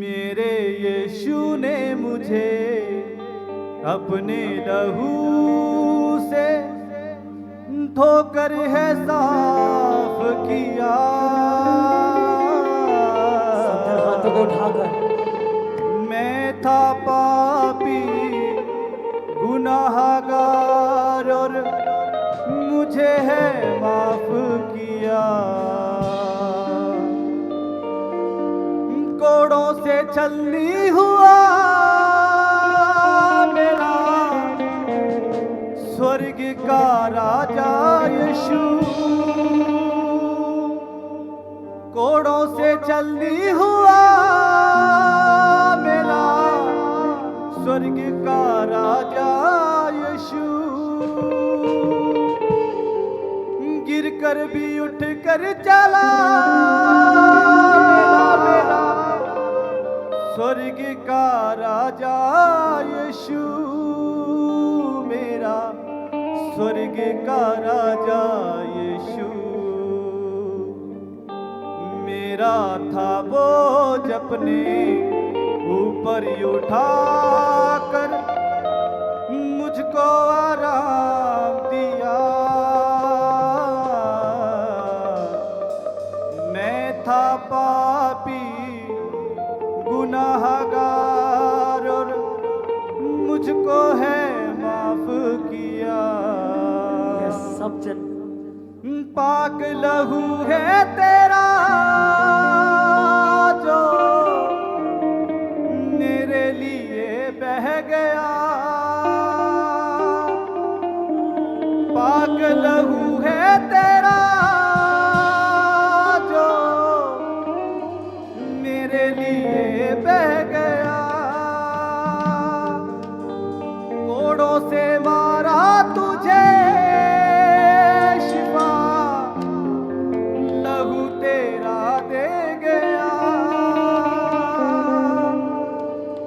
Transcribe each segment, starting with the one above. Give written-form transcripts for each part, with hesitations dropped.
मेरे यीशु ने मुझे अपने लहू से धोकर है साफ किया। सब हाथों को उठाकर मैं था पापी गुनाहगार और मुझे है माफ किया। कोड़ों से छलनी हुआ मेरा स्वर्ग का राजा यीशु। कोड़ों से छलनी हुआ मेरा स्वर्ग का राजा यीशु। गिर कर भी उठ कर चला मेरा स्वर्ग का राजा यीशु। मेरा स्वर्ग का राजा यीशु। मेरा था बोझ अपने ऊपर उठाकर मुझको आराम दिया। मैं था पापी गुनाहगार और मुझको है माफ किया। ये सब जन पाक लहू है तेरा जो मेरे लिए बह गया। पाक लहू है तेरा जो मेरे लिए बह गया। कोड़ों से मारा तुझे शिफा लहू तेरा दे गया।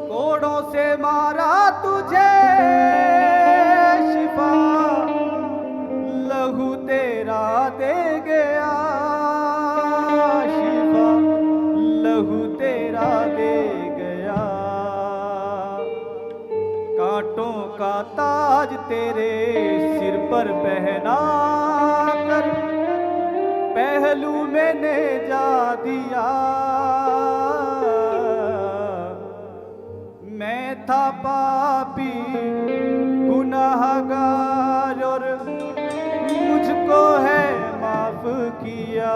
कोड़ों से मारा तुझे शिफा लहू तेरा दे गया। शिफा लहू तेरा दे गया। कांटों का ताज तेरे सिर पर पहना कर पहलू मैंने जा दिया। मैं था पापी गुनाहगार और मुझको है माफ किया।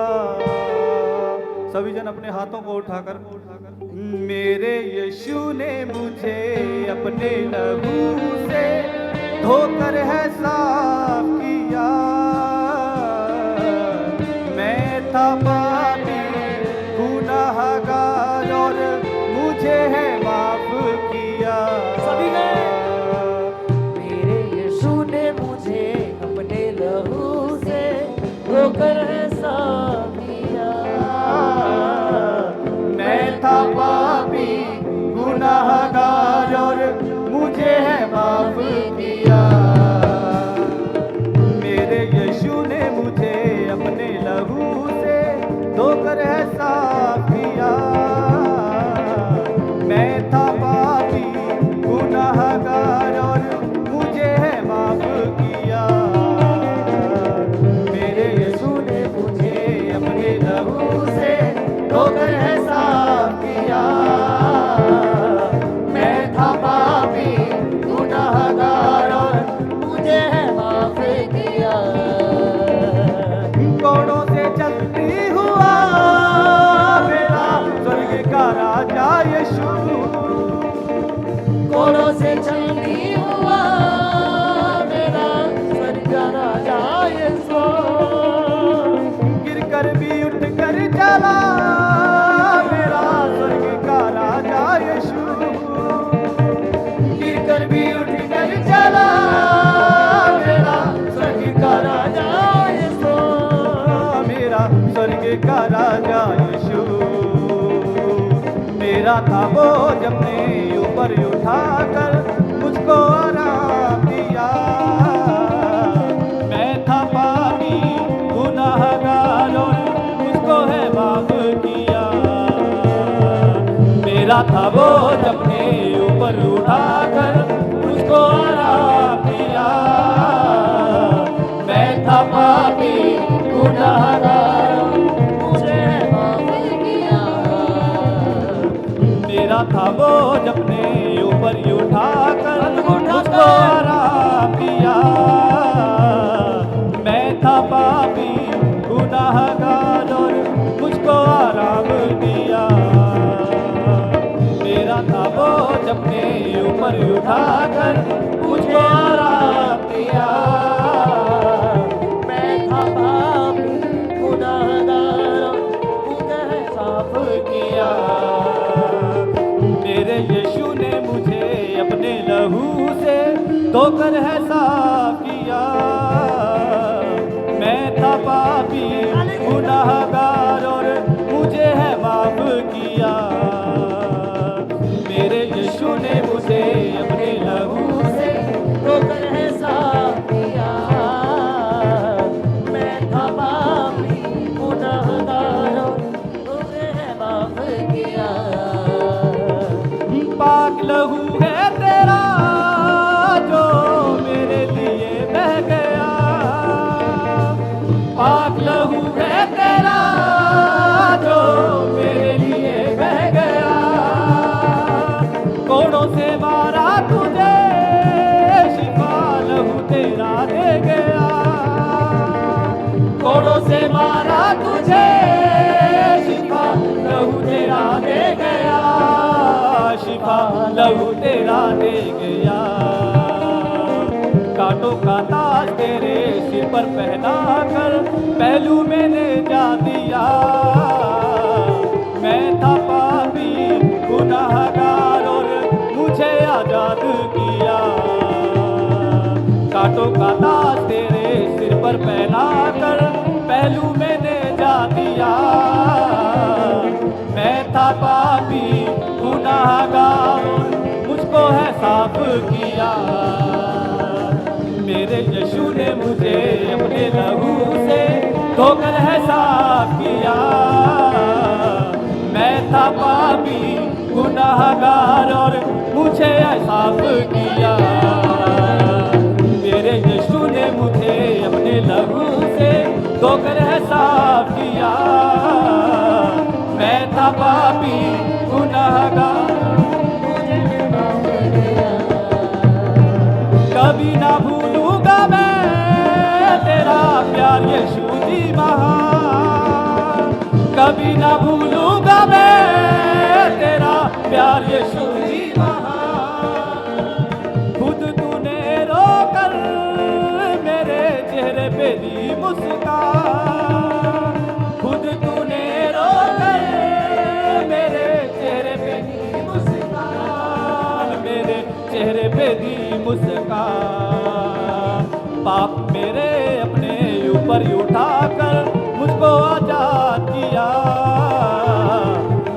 सभी जन अपने हाथों को उठाकर मेरे यीशु ने मुझे अपने लहू से धोकर है साफ किया। मैं था पापी गुनाहगार और मुझे है माफ किया। सभी ने मेरे यीशु ने मुझे अपने लहू से धोकर है साफ किया। मैं था पापी गुनाहगार और मुझे है माफ किया। मेरे यीशु ने मुझे अपने लहू से धोकर है साफ किया। मैं था पापी गुनाहगार और मुझे है माफ किया। मेरे यीशु ने मुझे अपने लहू से धोकर है साफ किया। मैं था पापी गुनाहगार और मुझे है माफ किया। कोड़ों से चलती हुआ मेरा स्वर्ग का राजा यीशु। कोड़ों से चलती हुआ मेरा स्वर्ग का राजा यीशु। गिर कर भी उठ कर चला मेरा स्वर्ग का राजा यीशु। गिर कर भी उठ कर चला मेरा स्वर्ग का राजा यीशु। मेरा स्वर्ग का राजा यीशु। मेरा था बोझ अपने ऊपर उठाकर मुझको आराम दिया। मैं था पापी गुनाहगार और मुझको है माफ किया। मेरा था वो अपने ऊपर उठाकर मुझको आराम दिया। मैं था पापी गुनाहगार, मुझे माफ किया। मेरा था वो अपने ऊपर ही उठाकर मुझको आराम दिया। मैं था पापी गुनाहगार और मुझको आराम दिया। मेरा था वो अपने ऊपर ही उठाकर मुझको आराम दिया। मैं था पापी गुनाहगार, मुझे साफ किया। मेरे यीशु ने मुझे अपने लहू से धोकर है साफ किया। मैं था पापी गुनाहगार और मुझे है माफ किया। मेरे यीशु ने मुझे अपने लहू से धोकर है साफ किया। मैं था पापी गुनाहगार, मुझे माफ किया। पाक लहू है तेरा जो मेरे लिए बह गया। पाक लहू है तेरा जो मेरे लिए बह गया। कोड़ों से मारा तुझे शिफा लहू तेरा दे गया। कोड़ों से मारा तुझे शिफा लहू तेरा दे गया। शिफा लहू तेरा दे गया। कांटों का ताज तेरे सिर पर पहना कर पहलू मैंने जा दिया। मैं था पापी गुनाहगार और मुझे आजाद किया। कांटों का ताज तेरे सिर पर पहना कर पहलू मैंने जा दिया। मैं था पापी गुनाहगार और मुझको है साफ किया। मेरे यीशु ने मुझे अपने लहू से धोकर है साफ किया। मैं था पापी गुनाहगार और मुझे है साफ किया। मेरे यीशु ने मुझे अपने लहू से धोकर है साफ किया। मैं था पापी गुनाहगार, मुझे माफ किया। कभी ना भूलूंगा मैं तेरा प्यार यीशु जी महान। कभी ना भूलूंगा मैं तेरा प्यार यीशु जी महान। खुद तूने रोकर मेरे चेहरे पे दी मुस्कान। खुद तूने रोकर मेरे चेहरे पे दी मुस्कान। मेरे चेहरे पे दी मुस्कान। पाप मेरे अपने ऊपर ही उठाकर मुझको आजाद किया।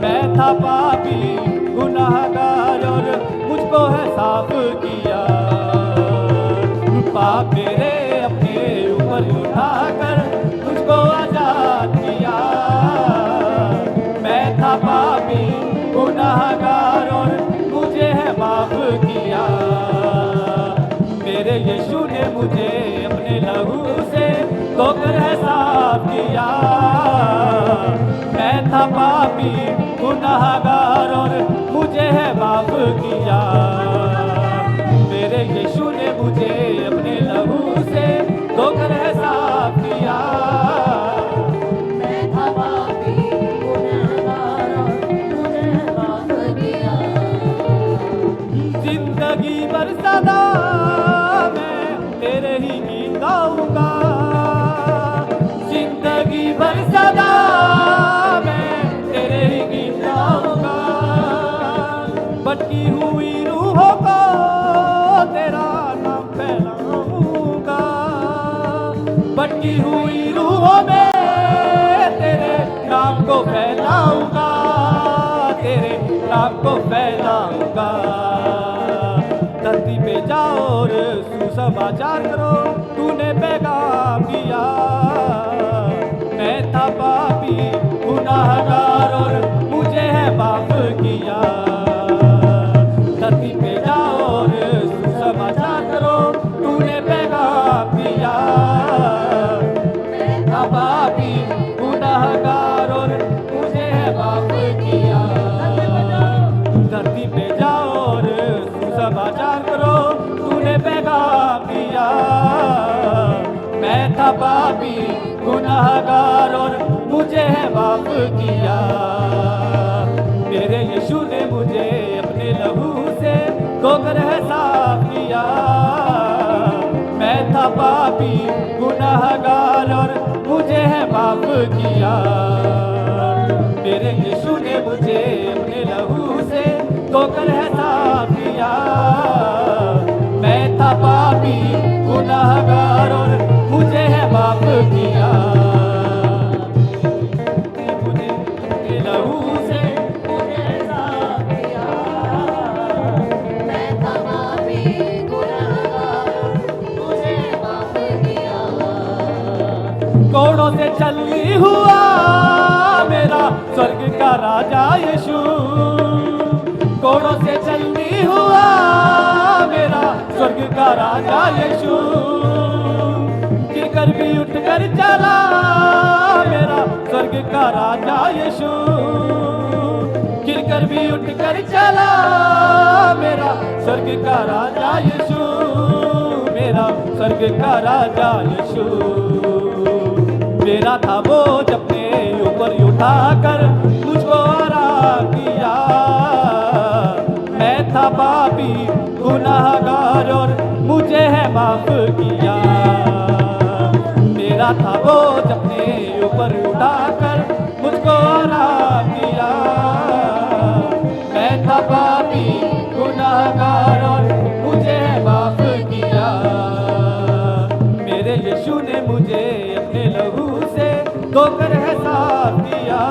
मैं था पापी गुनाहगार और मुझको है साफ किया। पाप मेरे अपने ऊपर ही उठाकर मुझको आजाद किया। मैं था पापी गुनाहगार और मुझे है माफ किया। मेरे यीशु ने मुझे अपने लहू से धोकर है साफ किया। मैं था पापी गुनाहगार और मुझे है माफ किया। मेरे यीशु ने मुझे अपने लहू से धोकर है साफ किया। मैं था पापी गुनाहगार, मुझे माफ किया। जिंदगी भर सदा मैं तेरे ही गीत गाऊंगा। जिंदगी भर सदा मैं तेरे ही गीत गाऊंगा। भटकी हुई रूहों को तेरा नाम फैलाऊंगा। भटकी हुई रूहों में तेरे नाम को फैलाऊंगा। तेरे नाम को फैलाऊंगा। धरती पे जाओ और सुसमाचार करो, तूने पैगाम दिया। मैं था पापी गुनाहगार और मुझे है माफ किया। पापी गुनाहगार और मुझे है माफ किया। मेरे यीशु ने मुझे अपने लहू से धोकर है साफ किया। मैं था पापी गुनाहगार और मुझे है माफ किया। मेरे यीशु ने मुझे अपने लहू से धोकर है साफ किया। मैं था पापी गुनाहगार और मुझे है माफ किया। मुझे अपने लहू से मुझे साफ किया। मैं था पापी गुनाहगार, मुझे माफ किया। कोड़ों से छलनी हुआ मेरा स्वर्ग का राजा यीशु। कोड़ों से छलनी हुआ मेरा स्वर्ग का राजा यीशु। गिरकर भी उठकर चला मेरा स्वर्ग का राजा यीशु। गिरकर भी उठकर चला मेरा स्वर्ग का राजा यीशु। मेरा स्वर्ग का राजा यीशु। मेरा था बोझ अपने ऊपर उठाकर मुझको आराम दिया। मैं था पापी गुनाहगार और मुझे है माफ किया। मेरा था बोझ अपने ऊपर उठाकर मुझको आराम दिया। मैं था पापी गुनाहगार और मुझे है माफ किया। मेरे यीशु ने मुझे अपने लहू से धोकर है साफ किया।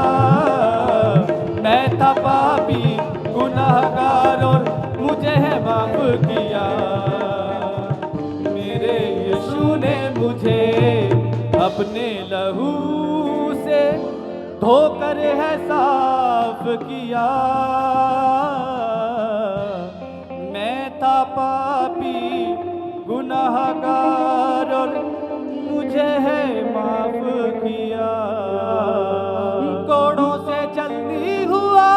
मैं था पापी गुनाहगार और मुझे है माफ किया। मेरे यीशु ने मुझे अपने लहू से धोकर है साफ किया। मैं था पापी गुनाहगार और मुझे है माफ किया। कोड़ों से चलनी हुआ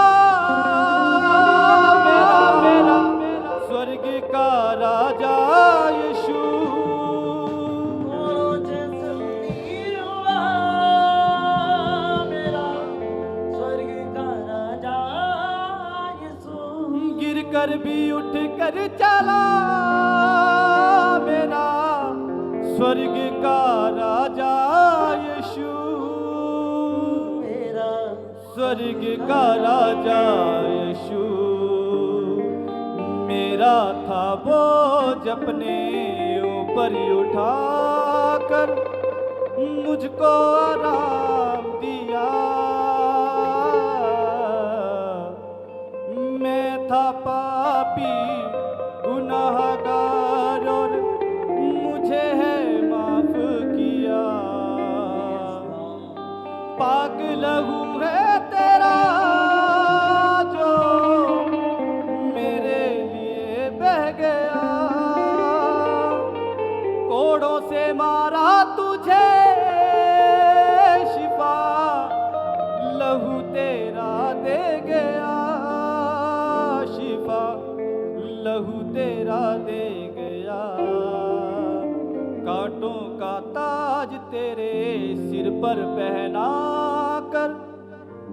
मेरा स्वर्ग का राजा यीशु। मुझे सुनी हुआ मेरा स्वर्ग का राजा यीशु। गिर कर भी उठ कर चला मेरा स्वर्ग का राजा यीशु। मेरा स्वर्ग का राजा यीशु। मेरा था बोझ अपने ऊपर उठाकर मुझको आराम दिया। मैं था पापी गुनाहगार और मुझे है माफ किया। पाक लहू है तेरा जो मेरे लिए बह गया। कोड़ों से मारा तुझे शिफा लहू तेरा दे गया। शिफा लहू तेरा दे गया। कांटों का ताज तेरे सिर पर पहना कर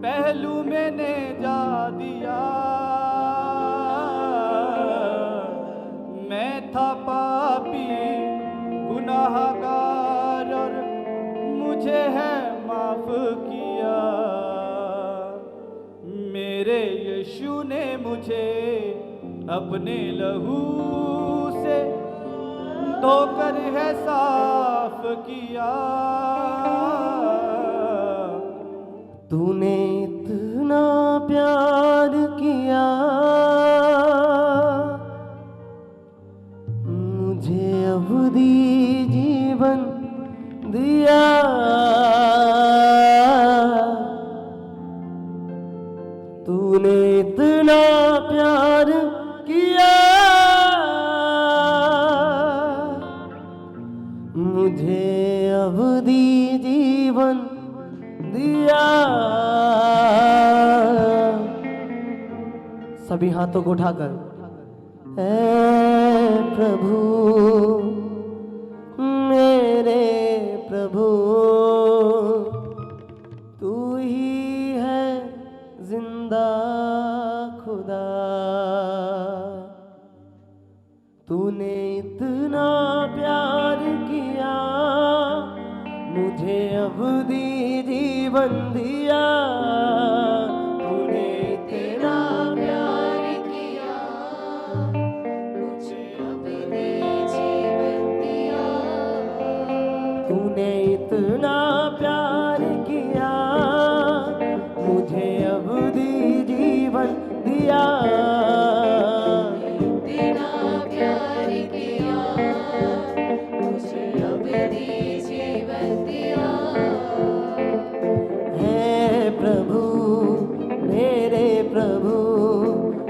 पहलू मैंने जा दिया। मैं था पापी गुनाहगार और मुझे है माफ किया। मेरे यीशु ने मुझे अपने लहू से धोकर है साफ किया। तूने इतना प्यार किया मुझे अवधि जीवन दिया। तूने इतना प्यार किया मुझे अवधि जीवन दिया। सभी हाथों को उठाकर ऐ प्रभु मेरे प्रभु तू ही है जिंदा खुदा, तूने इतना प्यार किया मुझे अवधि जीवन दिया, तूने इतना प्यार किया मुझे अवधि जीवन दिया, तूने इतना प्यार किया मुझे अवधि जीवन दिया, इतना प्यार किया मुझे अवधि जीवन दिया। हे प्रभु मेरे प्रभु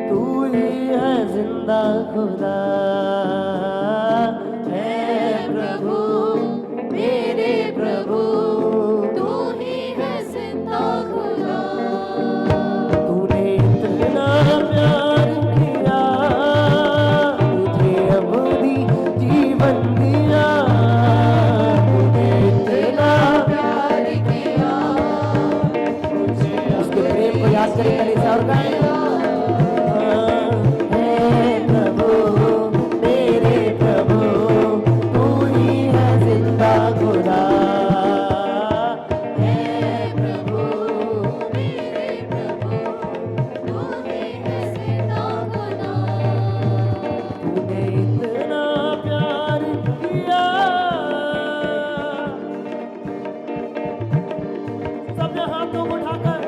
तू ही है जिंदा खुदा, हे प्रभु मेरे प्रभु तू ही है जिंदा खुदा, तूने इतना प्यार किया मुझे अवधि जीवन दिया, तूने इतना प्यार किया मुझे उसके प्रेम को याद करें कल से और गाएं। हे प्रभु मेरे प्रभु तू ही है जिंदा खुदा, हे प्रभु मेरे प्रभु तू ही है जिंदा खुदा, तूने इतना प्यार किया। सबने हाथों को उठाकर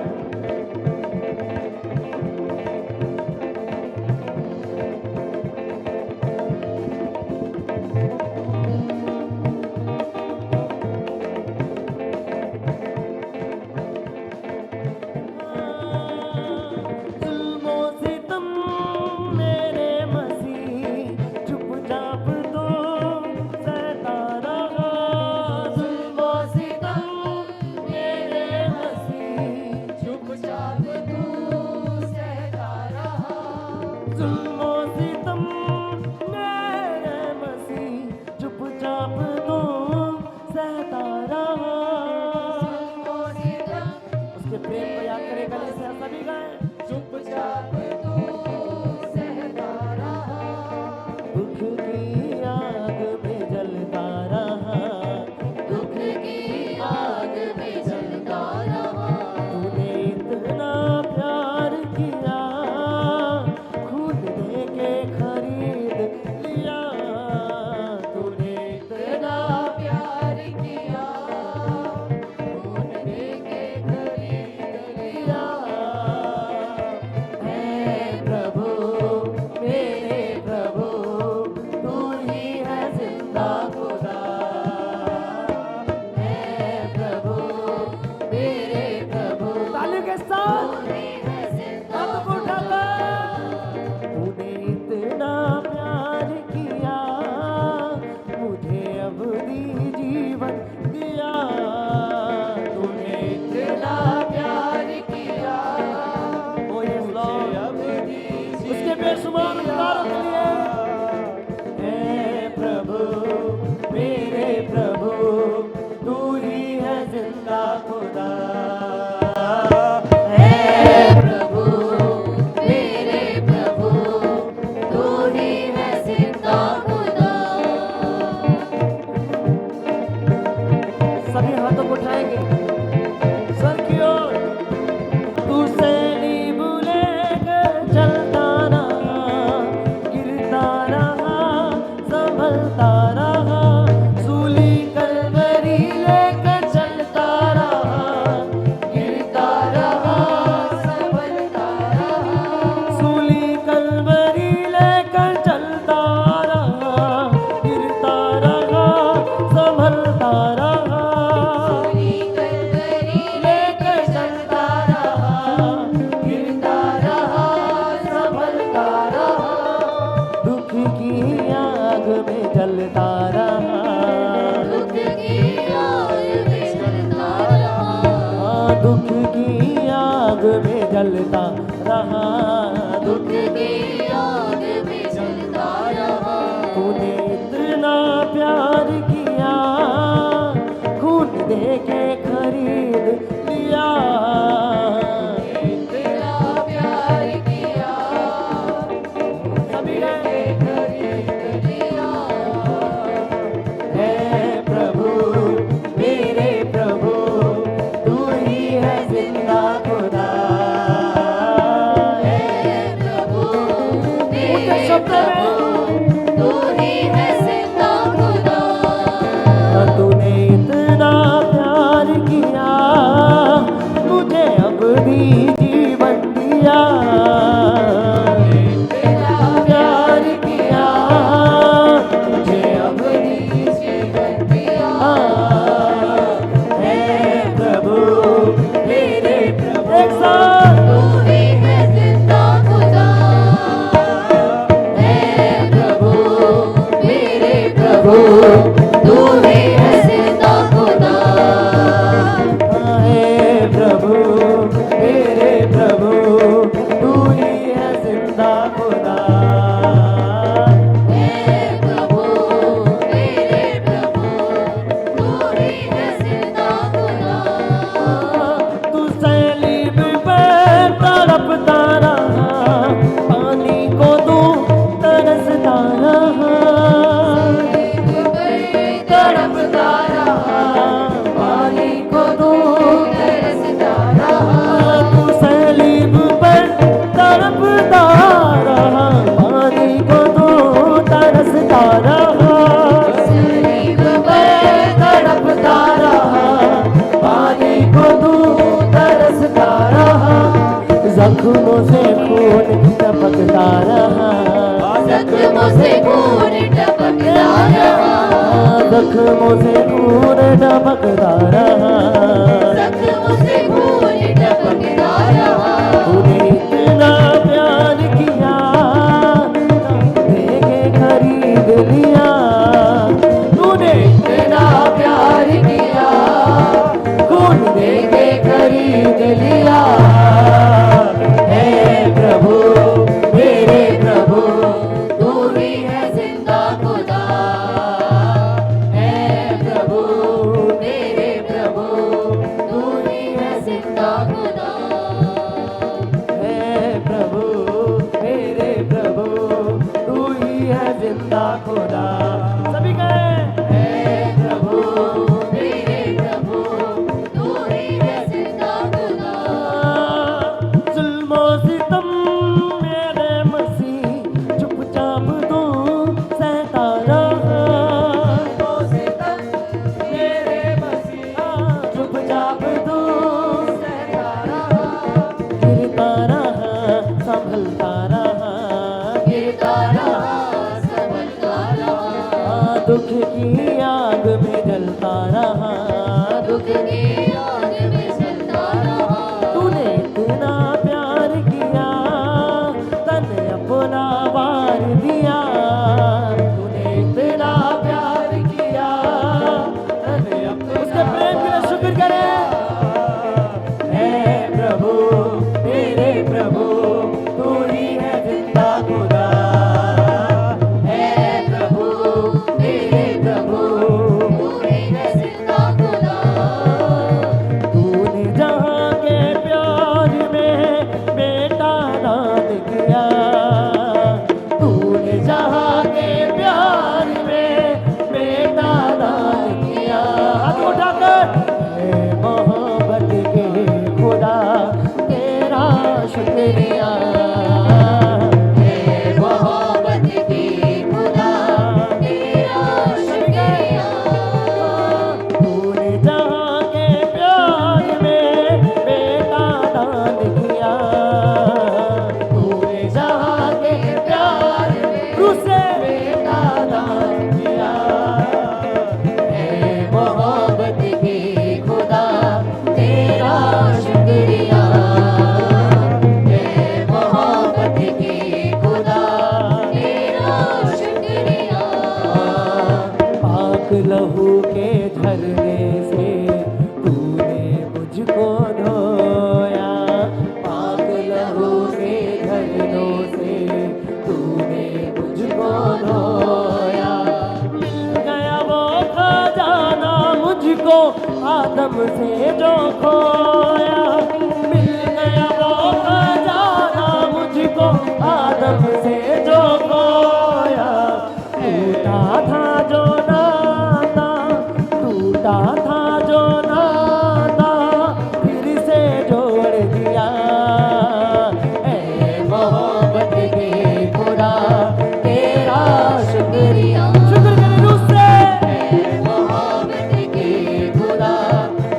जुल्मों सितम मेरे मसीह चुपचाप तो सहता रहा, जुल्मों सितम मेरे मसीह चुपचाप तू सहता रहा, जुल्मों सितम मेरे मसीह चुपचाप तो सहता रहा, जुल्मों सितम उसके प्रेम को याद करें गले से सभी गाएं। चुपचाप तू सहता रहा, दुख की आग में जलता रहा, दुख की आग में जलता रहा, तूने इतना प्यार किया खुद दे के खरीद लिया, तूने इतना प्यार किया खुद दे के खरीद लिया, हे प्रभु मेरे प्रभु तू ही है जिंदा खुदा, हे प्रभु मेरे प्रभु ताली के साथ हाथ को उठाकर, तूने इतना प्यार किया मुझे अवधि जीवन दिया, तूने इतना प्यार किया ओ यस लॉर्ड उसके बेशुमार उपकारों के लिए, हे प्रभु मेरे प्रभु तू ही है जिंदा खुदा, हे प्रभु मेरे प्रभु तू ही है जिंदा खुदा। सभी हाथों को उठाएंगे सर की ओर, तू सलीब लेकर चलता रहा, गिरता रहा संभलता रहा, सूली कलवरी लेकर चलता रहा, गिरता रहा संभलता रहा, सूली कलवरी लेकर चलता रहा, गिरता रहा संभलता रहा, सूली कलवरी लेकर चलता रहा, गिरता रहा संभलता रहा, दुख की आग में जलता रहा, दुख की आग में जलता रहा, दुख की आग में जलता रहा, दुख की आग में जलता रहा, तूने इतना प्यार किया टपकता रहा, जख्मों से खून टपकता रहा, जख्मों से खून टपकता रहा, जख्मों से खून टपकता रहा। तूने इतना प्यार किया, देके खरीद लिया, तूने इतना प्यार किया, खून देके खरीद लिया। हे प्रभु मेरे प्रभु, तू ही है जिंदा खुदा, हे प्रभु मेरे प्रभु, तू ही है जिंदा खुदा। हे प्रभु मेरे प्रभु, तू ही है जिंदा खुदा। सभी कहें हे प्रभु मेरे प्रभु, तू ही है जिंदा खुदा। जुल्मो सितम मेरे मसीह, चुपचाप तू सहता रहा, मेरे मसीहा चुपचाप तू सहता रहा, गिरता रहा संभलता रहा, गिरता रहा, संभलता रहा, दुख की आग में जलता रहा, दुख की आग में जलता रहा। तूने इतना प्यार किया, तन अपना वार दिया, तूने इतना प्यार किया, तन अपना। उसके प्रेम के लिए शुक्र करें। हे प्रभु मेरे प्रभु, तू ही है जिंदा खुदा। हे प्रभु मेरे प्रभु, तू ही है जिंदा खुदा। तूने जहाँ के प्यार में बेटा दान किया, तूने जहाँ के प्यार में बेटा दान किया। हाथ उठाकर हे मोहब्बत के खुदा, तेरा शुक्रिया। हे मोहब्बत की खुदा, तेरा शुक्रिया। तूने जहाँ के प्यार में बेटा दान किया, तूने जहाँ के प्यार में तुझसे बेटा दान किया। हे मोहब्बत की खुदा, तेरा शुक्रिया। हे मोहब्बत की खुदा, तेरा शुक्रिया। पाक लहू के झरने से तूने मुझको धोया, पाक लहू के झरनों से तूने मुझको धोया। मिल गया वो खजाना मुझको आदम से जो खोया, मिल गया वो खजाना मुझको आदम से जो खोया। टूटा था जो नाता, टूटा था जो नाता, फिर से जोड़ दिया। ए मोहब्बत के खुदा, तेरा शुक्रिया। शुक्र करें रूह से। हे मोहब्बत की खुदा,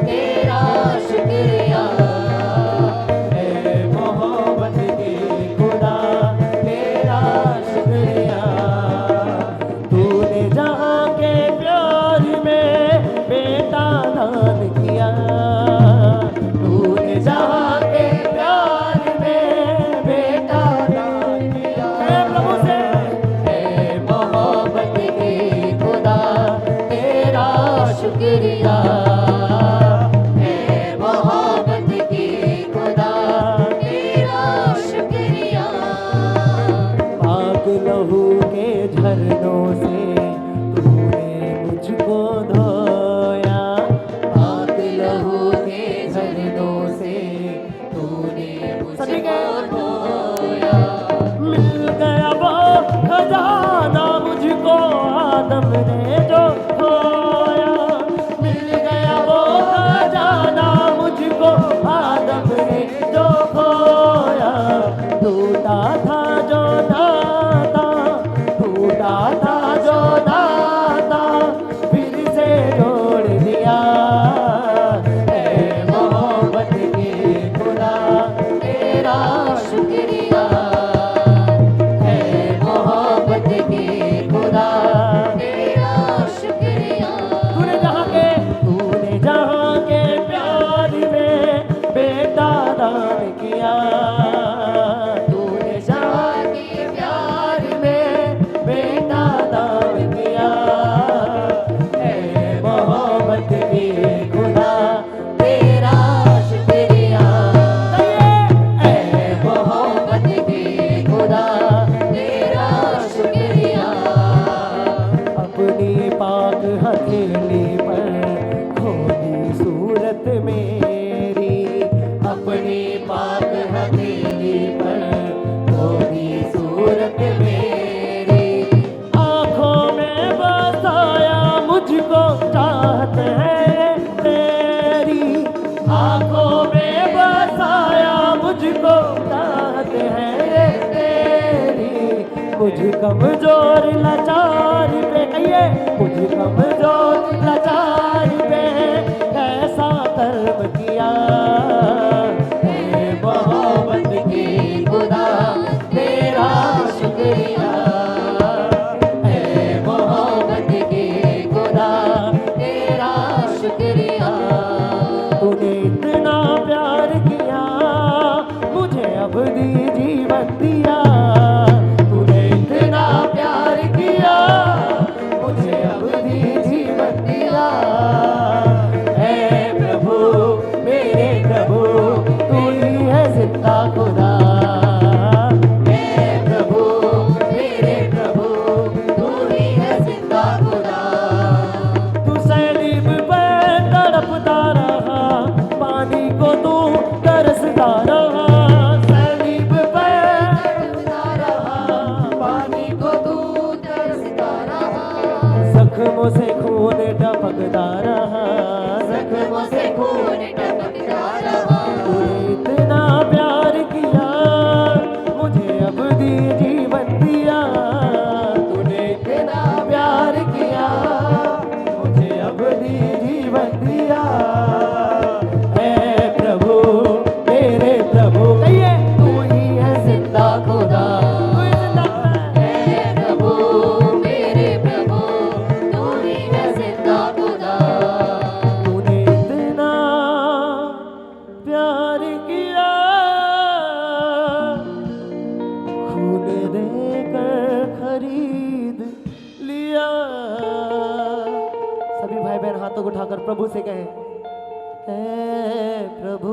तेरा शुक्रिया। ए मोहब्बत के खुदा, तेरा शुक्रिया। तूने जहाँ के प्यार में बेटा दान किया, तूने जहाँ के प्यार में बेटा दान किया। हे प्रभु से हे मोहब्बत के खुदा, तेरा शुक्रिया। हे मोहब्बत की खुदा, तेरा शुक्रिया। पाक लहू के झरनों से तूने मुझको धोया, पाक लहू के झरनों से तूने मुझको धोया। मिल गया वो खजाना मुझको आदम ने जो खोया, मिल गया वो खजाना मुझको आदम ने जो खोया। टूटा था जो नाता, टूटा था जो मुझे कमजोर लाचार पे कहिए, मुझे कमजोर लाचार पे कैसा कर्म किया। हे मोहब्बत की खुदा तेरा शुक्रिया, हे मोहब्बत की खुदा तेरा शुक्रिया। तूने इतना प्यार किया मुझे अबदी जीवन दिया, तूने इतना प्यार किया मुझे अबदी जीवन दिया। हे प्रभु मेरे प्रभु तू ही है जिंदा खुदा, हे प्रभु मेरे प्रभु तू ही है जिंदा खुदा। तू सलीब पे तड़पता रहा, पानी को तू तरसता रहा, सलीब पे तड़पता रहा, पानी को तू तरसता रहा। जख्मों से खून टपकता रहा, जख्मों से खून टपकता रहा। तूने इतना प्यार किया मुझे अबदी जीवन दिया, तूने इतना प्यार किया मुझे अबदी जीवन दिया। हे प्रभु मेरे प्रभु कहिए, तू ही है जिंदा खुदा, तू ही जिंदा खुदा। हे प्रभु मेरे प्रभु तू ही है जिंदा खुदा। तूने इतना प्यार किया खून देकर खरीद लिया। सभी भाई बहन हाथों को उठाकर प्रभु से कहें, हे प्रभु